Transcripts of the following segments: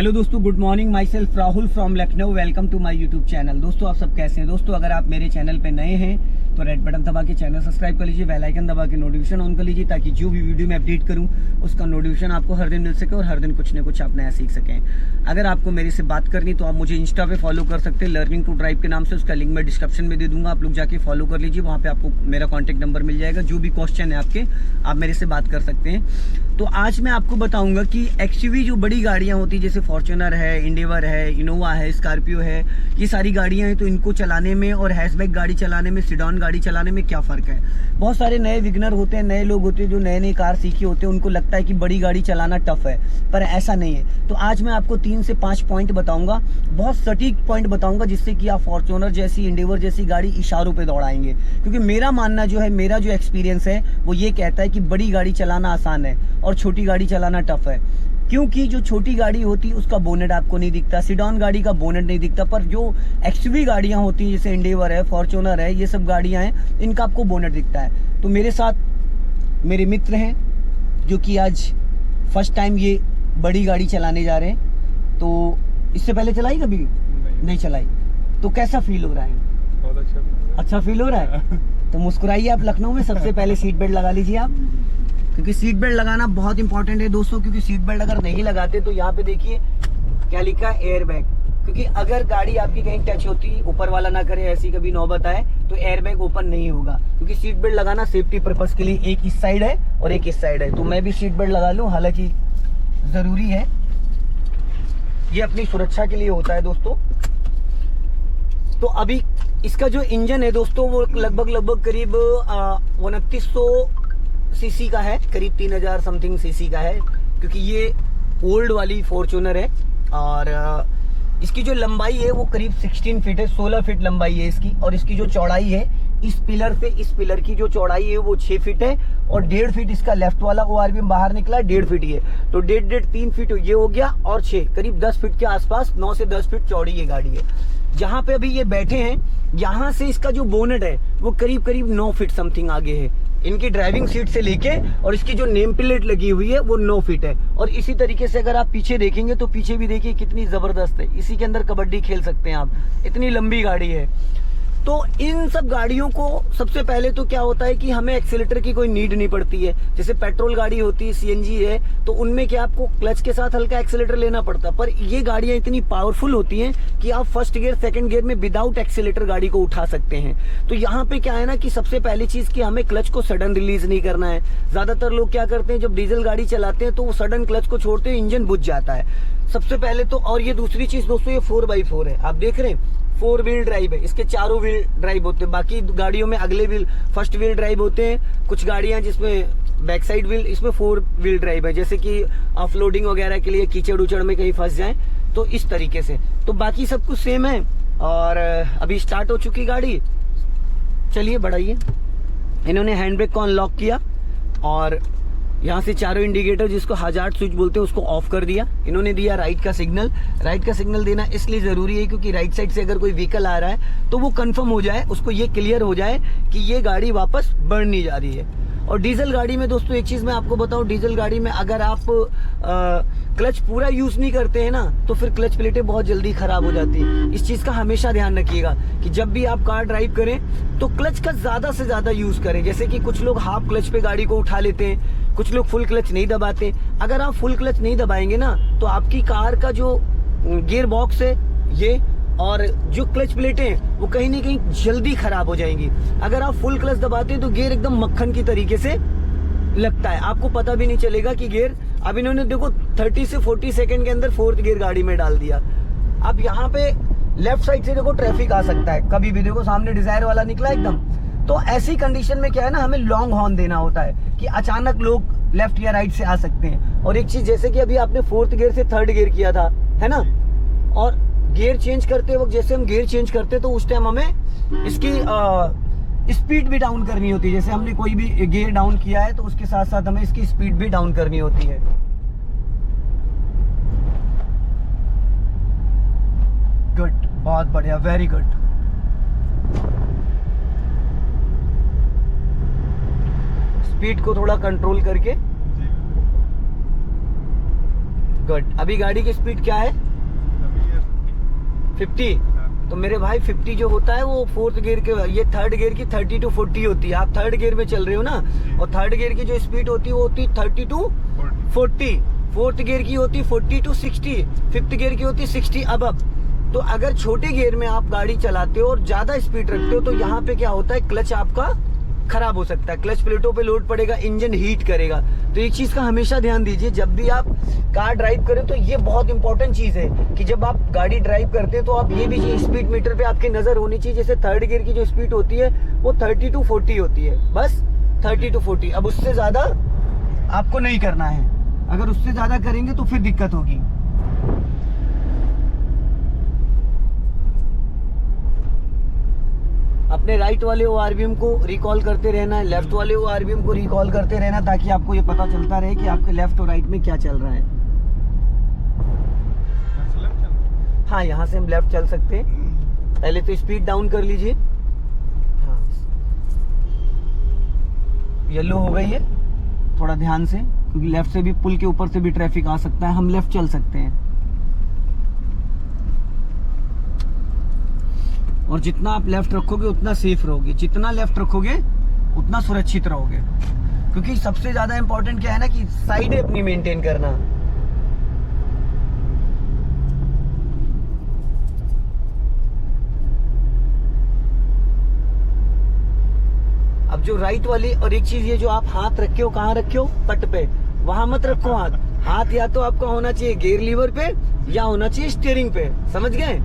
Hello दोस्तों, good morning. Myself Rahul from Lucknow. Welcome to my YouTube channel. दोस्तों आप सब कैसे हैं? दोस्तों अगर आप मेरे चैनल पे नए हैं तो रेड बटन दबा के चैनल सब्सक्राइब कर लीजिए, बेल आइकन दबा के नोटिफिकेशन ऑन कर लीजिए, ताकि जो भी वीडियो मैं अपडेट करूं उसका नोटिफिकेशन आपको हर दिन मिल सके और हर दिन कुछ न कुछ आप नया सीख सकें। अगर आपको मेरे से बात करनी तो आप मुझे इंस्टा पे फॉलो कर सकते हैं, लर्निंग टू ड्राइव के नाम से। उसका लिंक मैं डिस्क्रिप्शन में दे दूंगा, आप लोग जाके फॉलो कर लीजिए। वहाँ पे आपको मेरा कॉन्टैक्ट नंबर मिल जाएगा। जो भी क्वेश्चन है आपके, आप मेरे से बात कर सकते हैं। तो आज मैं आपको बताऊंगा कि एक्सयूवी जो बड़ी गाड़ियाँ होती है, जैसे फॉर्च्यूनर है, इंडिवर है, इनोवा है, स्कॉर्पियो है, ये सारी गाड़ियाँ हैं, तो इनको चलाने में और हैचबैक गाड़ी चलाने में, सिडॉन गाड़ी चलाने में क्या फ़र्क है। बहुत सारे नए बिगनर होते हैं, नए लोग होते हैं जो नए नए कार सीखे होते हैं, उनको लगता है कि बड़ी गाड़ी चलाना टफ है, पर ऐसा नहीं है। तो आज मैं आपको 3 से 5 पॉइंट बताऊंगा, बहुत सटीक पॉइंट बताऊंगा, जिससे कि आप फॉर्च्यूनर जैसी, इंडिवर जैसी गाड़ी इशारों पे दौड़ाएंगे। क्योंकि मेरा मानना जो है, मेरा जो एक्सपीरियंस है वो ये कहता है कि बड़ी गाड़ी चलाना आसान है और छोटी गाड़ी चलाना टफ है। क्योंकि जो छोटी गाड़ी होती है उसका बोनेट आपको नहीं दिखता, सिडॉन गाड़ी का बोनेट नहीं दिखता, पर जो एक्सयूवी गाड़ियां होती हैं जैसे इंडिवर है, फॉर्च्यूनर है, ये सब गाड़ियां हैं, इनका आपको बोनेट दिखता है। तो मेरे साथ मेरे मित्र हैं जो कि आज फर्स्ट टाइम ये बड़ी गाड़ी चलाने जा रहे हैं। तो इससे पहले चलाई कभी? नहीं चलाई। तो कैसा फील हो रहा है? बहुत अच्छा फील हो रहा है। तो मुस्कुराइए आप। लखनऊ में सबसे पहले सीट बेल्ट लगा लीजिए आप, क्योंकि सीट बेल्ट लगाना बहुत इंपॉर्टेंट है दोस्तों। क्योंकि सीट बेल्ट अगर नहीं लगाते तो यहाँ पे देखिए क्या लिखा है, एयर बैग। क्योंकि अगर गाड़ी आपकी कहीं टच होती, ऊपर वाला ना करे, ऐसी कभी नौबत आए, तो एयर बैग ओपन नहीं होगा। क्योंकि सीट बेल्ट लगाना सेफ्टी पर्पस के लिए, एक इस साइड है और एक इस साइड है। तो मैं भी सीट बेल्ट लगा लूँ, हालांकि जरूरी है, ये अपनी सुरक्षा के लिए होता है दोस्तों। तो अभी इसका जो इंजन है दोस्तों, वो लगभग करीब 2900 सीसी का है, करीब 3000 समथिंग सीसी का है। क्योंकि ये ओल्ड वाली फॉर्च्यूनर है और इसकी जो लंबाई है वो करीब 16 फीट है, 16 फीट लंबाई है इसकी। और इसकी जो चौड़ाई है, इस पिलर से इस पिलर की जो चौड़ाई है वो 6 फीट है और 1.5 फीट इसका लेफ्ट वाला ORV बाहर निकला है, 1.5 फीट ये। तो 1.5 3 फीट ये हो गया और 6 करीब 10 फीट के आसपास, 9 से 10 फीट चौड़ी ये गाड़ी है। जहाँ पे अभी ये बैठे हैं, यहाँ से इसका जो बोनेट है वो करीब 9 फीट समथिंग आगे है। इनकी ड्राइविंग सीट से लेके और इसकी जो नेम प्लेट लगी हुई है वो 9 फीट है। और इसी तरीके से अगर आप पीछे देखेंगे तो पीछे भी देखिए कितनी जबरदस्त है। इसी के अंदर कबड्डी खेल सकते हैं आप, इतनी लंबी गाड़ी है। तो इन सब गाड़ियों को सबसे पहले तो क्या होता है कि हमें एक्सीलेटर की कोई नीड नहीं पड़ती है। जैसे पेट्रोल गाड़ी होती है, CNG है, तो उनमें क्या आपको क्लच के साथ हल्का एक्सीलेटर लेना पड़ता है। पर ये गाड़ियां इतनी पावरफुल होती हैं कि आप फर्स्ट गियर, सेकंड गियर में विदाउट एक्सीलेटर गाड़ी को उठा सकते हैं। तो यहाँ पे क्या है ना कि सबसे पहली चीज कि हमें क्लच को सडन रिलीज नहीं करना है। ज्यादातर लोग क्या करते हैं, जब डीजल गाड़ी चलाते हैं तो वो सडन क्लच को छोड़ते हैं, इंजन बुझ जाता है सबसे पहले तो। और ये दूसरी चीज दोस्तों, ये 4x4 है, आप देख रहे हैं, 4 व्हील ड्राइव है। इसके चारों व्हील ड्राइव होते हैं। बाकी गाड़ियों में अगले व्हील, फर्स्ट व्हील ड्राइव होते हैं। कुछ गाड़ियां जिसमें बैक साइड व्हील, इसमें 4 व्हील ड्राइव है। जैसे कि ऑफलोडिंग वगैरह के लिए, कीचड़ उचड़ में कहीं फंस जाए तो इस तरीके से। तो बाकी सब कुछ सेम है। और अभी स्टार्ट हो चुकी गाड़ी, चलिए बढ़ाइए। इन्होंने हैंड ब्रेक को अनलॉक किया और यहाँ से चारों इंडिकेटर, जिसको हजार्ड स्विच बोलते हैं, उसको ऑफ कर दिया। इन्होंने दिया राइट का सिग्नल। राइट का सिग्नल देना इसलिए जरूरी है क्योंकि राइट साइड से अगर कोई व्हीकल आ रहा है तो वो कंफर्म हो जाए, उसको ये क्लियर हो जाए कि ये गाड़ी वापस बढ़ नहीं जा रही है। और डीजल गाड़ी में दोस्तों एक चीज मैं आपको बताऊं, डीजल गाड़ी में अगर आप क्लच पूरा यूज नहीं करते हैं ना, तो फिर क्लच प्लेटें बहुत जल्दी खराब हो जाती है। इस चीज का हमेशा ध्यान रखिएगा कि जब भी आप कार ड्राइव करें तो क्लच का ज्यादा से ज्यादा यूज करें। जैसे कि कुछ लोग हाफ क्लच पे गाड़ी को उठा लेते हैं, कुछ लोग फुल क्लच नहीं दबाते। अगर आप फुल क्लच नहीं दबाएंगे ना, तो आपकी कार का जो गियर बॉक्स है ये और जो क्लच प्लेटें हैं वो कहीं ना कहीं जल्दी खराब हो जाएंगी। अगर आप फुल क्लच दबाते हैं तो गियर एकदम मक्खन की तरीके से लगता है, आपको पता भी नहीं चलेगा कि गियर। अब इन्होंने देखो 30 से 40 सेकंड के अंदर 4th गियर गाड़ी में डाल दिया। अब यहाँ पे लेफ्ट साइड से देखो ट्रैफिक आ सकता है कभी भी, देखो सामने डिजायर वाला निकला एकदम। तो ऐसी कंडीशन में क्या है ना, हमें लॉन्ग हॉर्न देना होता है कि अचानक लोग लेफ्ट या राइट से आ सकते हैं। और एक चीज, जैसे कि अभी आपने 4th गियर से 3rd गियर किया था, है ना, और गियर चेंज करते वक्त जैसे हम गियर चेंज करते तो उस टाइम हमें इसकी स्पीड भी डाउन करनी होती है। जैसे हमने कोई भी गियर डाउन किया है तो उसके साथ साथ हमें इसकी स्पीड भी डाउन करनी होती है। गुड, बहुत बढ़िया, वेरी गुड। स्पीड को थोड़ा कंट्रोल करके, गुड। अभी गाड़ी की स्पीड क्या है? अभी ये 50। हाँ। तो मेरे भाई 50 जो होता है वो फोर्थ गियर के, ये थर्ड गियर की 30 to 40 होती है। आप थर्ड गियर में चल रहे हो ना, और थर्ड गियर की जो स्पीड होती है वो होती है 30 to 40। फोर्थ गियर की होती है 40 to 60। फिफ्थ गियर की होती है 60 अब। तो अगर छोटे गियर में आप गाड़ी चलाते हो और ज्यादा स्पीड रखते हो तो यहाँ पे क्या होता है, क्लच आपका खराब हो सकता है, क्लच प्लेटों पे लोड पड़ेगा, इंजन हीट करेगा। तो एक चीज का हमेशा ध्यान दीजिए जब भी आप कार ड्राइव करें, तो ये बहुत इंपॉर्टेंट चीज है कि जब आप गाड़ी ड्राइव करते हैं तो आप ये भी स्पीड मीटर पे आपकी नजर होनी चाहिए। जैसे थर्ड गियर की जो स्पीड होती है वो 30 to 40 होती है, बस 30 to 40। अब उससे ज्यादा आपको नहीं करना है, अगर उससे ज्यादा करेंगे तो फिर दिक्कत होगी। अपने राइट वाले ORVM को रिकॉल करते रहना है, लेफ्ट वाले ORVM को रिकॉल करते रहना, ताकि आपको ये पता चलता रहे कि आपके लेफ्ट और राइट में क्या चल रहा है। हाँ, यहाँ से हम लेफ्ट चल सकते हैं। पहले तो स्पीड डाउन कर लीजिए। हाँ, येलो हो गई है, थोड़ा ध्यान से, क्योंकि लेफ्ट से भी, पुल के ऊपर से भी ट्रैफिक आ सकता है। हम लेफ्ट चल सकते हैं। और जितना आप लेफ्ट रखोगे उतना सेफ रहोगे, जितना लेफ्ट रखोगे उतना सुरक्षित रहोगे, क्योंकि सबसे ज्यादा इंपॉर्टेंट क्या है ना कि साइड अपनी मेंटेन करना। अब जो राइट वाली, और एक चीज ये जो आप हाथ रखे हो, कहाँ रखे हो? पट पे, वहां मत रखो हाथ। हाथ या तो आपका होना चाहिए गियर लीवर पे या होना चाहिए स्टीयरिंग पे, समझ गए?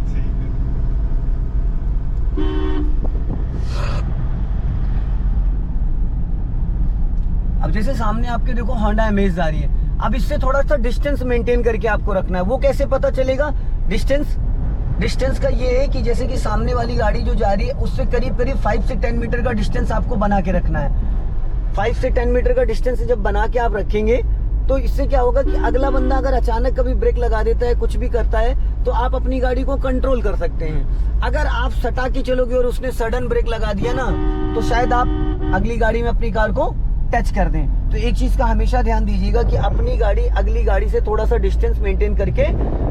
अब जैसे सामने आपके देखो होंडा अमेज आ रही है, अब इससे थोड़ा सा डिस्टेंस मेंटेन करके आपको रखना है। वो कैसे पता चलेगा डिस्टेंस का ये है कि जैसे कि सामने वाली गाड़ी जो जा रही है उससे करीब 5 से 10 मीटर का डिस्टेंस आपको बना के रखना है। 5 से 10 मीटर का डिस्टेंस जब बना के आप रखेंगे तो इससे क्या होगा कि अगला बंदा अगर अचानक कभी ब्रेक लगा देता है, कुछ भी करता है, तो आप अपनी गाड़ी को कंट्रोल कर सकते हैं। अगर आप सटा के चलोगे और उसने सडन ब्रेक लगा दिया ना, तो शायद आप अगली गाड़ी में अपनी कार को टच कर दें। तो एक चीज का हमेशा ध्यान दीजिएगा कि अपनी गाड़ी अगली गाड़ी से थोड़ा सा डिस्टेंस मेंटेन करके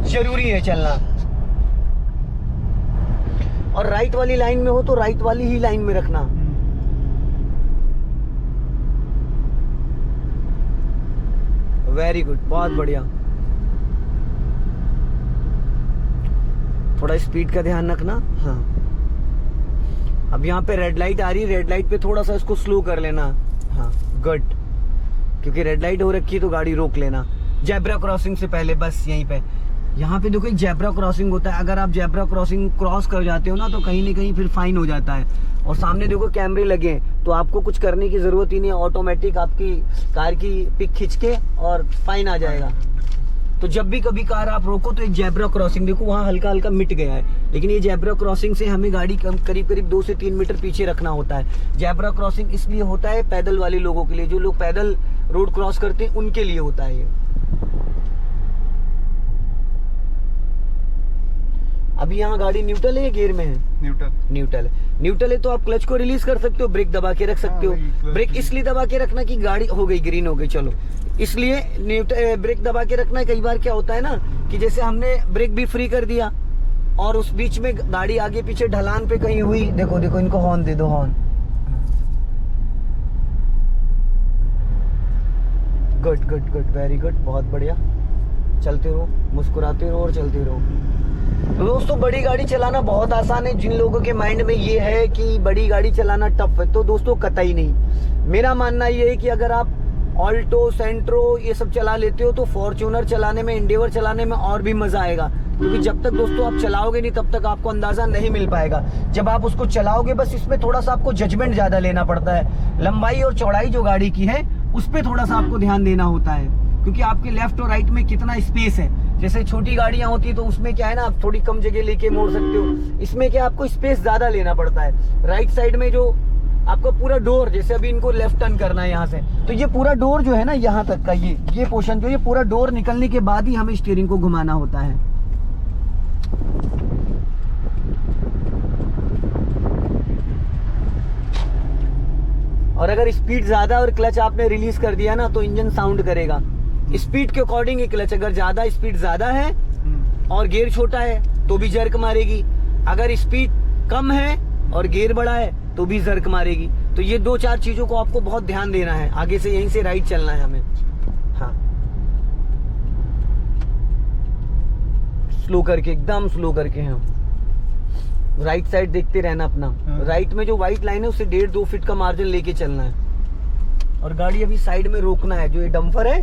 जरूरी है चलना। और राइट वाली लाइन में हो तो राइट वाली ही लाइन में रखना। वेरी गुड, बहुत बढ़िया। थोड़ा स्पीड का ध्यान रखना। हाँ, अब यहाँ पे रेड लाइट आ रही है, रेड लाइट पे थोड़ा सा इसको स्लो कर लेना। हाँ गुड, क्योंकि रेड लाइट हो रखी है तो गाड़ी रोक लेना जेब्रा क्रॉसिंग से पहले। बस यहीं पे, यहाँ पे देखो एक जेब्रा क्रॉसिंग होता है, अगर आप जेब्रा क्रॉसिंग क्रॉस कर जाते हो ना तो कहीं ना कहीं फिर फाइन हो जाता है। और सामने देखो कैमरे लगे हैं, तो आपको कुछ करने की जरूरत ही नहीं है, ऑटोमेटिक आपकी कार की पिक खींच के और फाइन आ जाएगा। तो जब भी कभी कार आप रोको तो एक जेब्रा क्रॉसिंग देखो, वहाँ हल्का हल्का मिट गया है, लेकिन ये जेब्रा क्रॉसिंग से हमें गाड़ी करीब 2 से 3 मीटर पीछे रखना होता है। जेब्रा क्रॉसिंग इसलिए होता है पैदल वाले लोगों के लिए, जो लोग पैदल रोड क्रॉस करते हैं उनके लिए होता है ये। अभी यहाँ गाड़ी न्यूट्रल है या गियर में है? न्यूट्रल है। न्यूट्रल है तो आप क्लच को रिलीज कर सकते हो, ब्रेक दबा के रख सकते हो। ब्रेक इसलिए दबा के रखना कि गाड़ी हो गई ग्रीन हो गई, चलो इसलिए ब्रेक दबा के रखना है। कई बार क्या होता है ना कि जैसे हमने ब्रेक भी फ्री कर दिया और उस बीच में गाड़ी आगे पीछे ढलान पे कहीं हुई, देखो देखो इनको हॉर्न दे दो, horn. Good good good, very good, बहुत बढ़िया। चलते रहो, मुस्कुराते रहो और चलते रहो। तो दोस्तों बड़ी गाड़ी चलाना बहुत आसान है। जिन लोगों के माइंड में ये है कि बड़ी गाड़ी चलाना टफ है, तो दोस्तों कतई नहीं। मेरा मानना ये है कि अगर आप ऑल्टो, सेंट्रो ये सब चला लेते हो तो फॉर्च्यूनर चलाने में, इंडिवर चलाने में और भी मजा आएगा। क्योंकि जब तक दोस्तों आप चलाओगे नहीं तब तक आपको अंदाजा नहीं मिल पाएगा। जब आप उसको चलाओगे, बस इसमें थोड़ा सा आपको जजमेंट ज्यादा लेना पड़ता है। लंबाई और चौड़ाई जो गाड़ी की है उस पर थोड़ा सा आपको ध्यान देना होता है, क्योंकि आपके लेफ्ट और राइट में कितना स्पेस है। जैसे छोटी गाड़ियां होती है तो उसमें क्या है ना, आप थोड़ी कम जगह लेके मोड़ सकते हो। इसमें क्या आपको स्पेस ज्यादा लेना पड़ता है। राइट साइड में जो आपका पूरा डोर, जैसे अभी इनको लेफ्ट टर्न करना है यहाँ से, तो ये पूरा डोर जो है ना यहाँ तक का ये पोर्शन जो, ये पूरा डोर निकलने के बाद ही हमें स्टीयरिंग को घुमाना होता है। और अगर स्पीड ज्यादा और क्लच आपने रिलीज कर दिया ना तो इंजन साउंड करेगा। स्पीड के अकॉर्डिंग ये क्लच, अगर ज्यादा स्पीड ज्यादा है और गियर छोटा है तो भी जर्क मारेगी, अगर स्पीड कम है और गियर बड़ा है तो भी जर्क मारेगी। तो ये 2-4 चीजों को आपको बहुत ध्यान देना है। आगे से यहीं से राइट चलना है हमें। हाँ, स्लो करके, एकदम स्लो करके हम राइट साइड देखते रहना अपना। राइट में जो व्हाइट लाइन है उससे 1.5-2 फीट का मार्जिन लेके चलना है। और गाड़ी अभी साइड में रोकना है। जो ये डंपर है,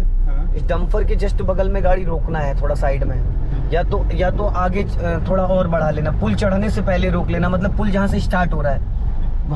इस डंपर के जस्ट बगल में गाड़ी रोकना है, थोड़ा साइड में। या तो आगे थोड़ा और बढ़ा लेना, पुल चढ़ने से पहले रोक लेना, मतलब पुल जहाँ से स्टार्ट हो रहा है